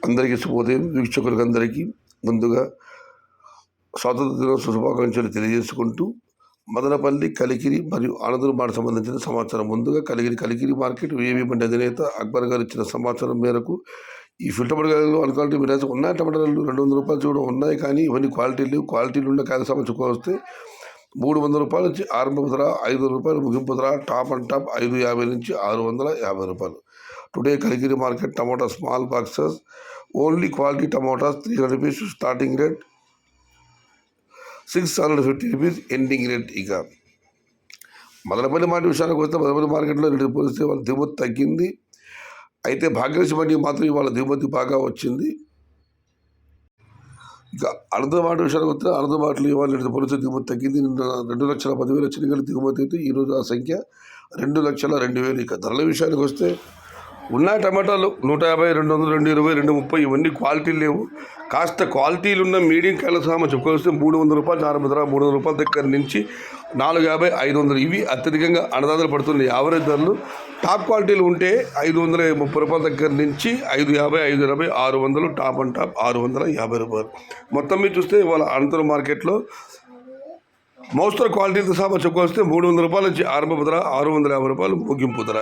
అందరికీ శుభోదయం. వీక్షకులకు అందరికీ ముందుగా స్వాతంత్ర దినోత్సవ శుభాకాంక్షలు తెలియజేసుకుంటూ మదనపల్లి, కలికిరి మరియు ఆనందూరు మాట సంబంధించిన సమాచారం. ముందుగా కలికిరి మార్కెట్ ఏబీ బండి అధినేత అక్బర్ గారు ఇచ్చిన సమాచారం మేరకు ఈ ఫిల్టర్ టమాటాలు అన్క్వాలిటీ మీరేసి ఉన్నాయి. టమాటాలు 200 రూపాయలు చూడడం ఉన్నాయి, కానీ ఇవన్నీ క్వాలిటీలు ఉన్న కాయల సంబంధించి వస్తే 300 రూపాయల నుంచి ఆరంభ ధర, 500 రూపాయలు ముగింపు ధర, టాప్ అండ్ టాప్ 550 నుంచి 650 రూపాయలు. టుడే కలికిరి మార్కెట్ టమాటా small boxes only quality tomatoes 300 rupees starting rate, 650 rupees ending rate. ఇక మదనపల్లి మార్కెట్ విషయానికి వస్తే మదనపల్లి మార్కెట్లో రేటు పోలిస్తే వాళ్ళ దిగుమతి తగ్గింది. అయితే భాగ్యలక్ష్మి మండి మాత్రం ఇవాళ దిగుమతి బాగా వచ్చింది. ఇక అనంతరం మాట విషయానికి వస్తే అనంతరం మాటలు ఇవాళ రేటు పోలిస్తే దిగుమతి తగ్గింది. 2,10,000 వచ్చిన దిగుమతి అయితే ఈరోజు ఆ సంఖ్య 2,02,000. ఇక ధరల విషయానికి వస్తే ఉన్న టమాటాలు 150, 200, 220, 230 ఇవన్నీ క్వాలిటీలు లేవు. కాస్త క్వాలిటీలు ఉన్న మీడియం కాయల సామాన్ చెప్పుకొస్తే 300 రూపాయలు ఆరంభ ధర, 300 రూపాయల దగ్గర నుంచి 450, 500 ఇవి అత్యధికంగా అన్నదాతలు పడుతున్నాయి యావరేజ్ ధరలు. టాప్ క్వాలిటీలు ఉంటే 530 రూపాయల దగ్గర నుంచి 550, 520, 600, టాప్ అండ్ టాప్ 650 రూపాయలు. మొత్తం మీద చూస్తే ఇవాళ అనంతరం మార్కెట్లో మోస్తరు క్వాలిటీలతో సామాన్ చెప్పుకొస్తే 300 రూపాయల నుంచి ఆరంభ ధర, 650 రూపాయలు ముగింపు ధర.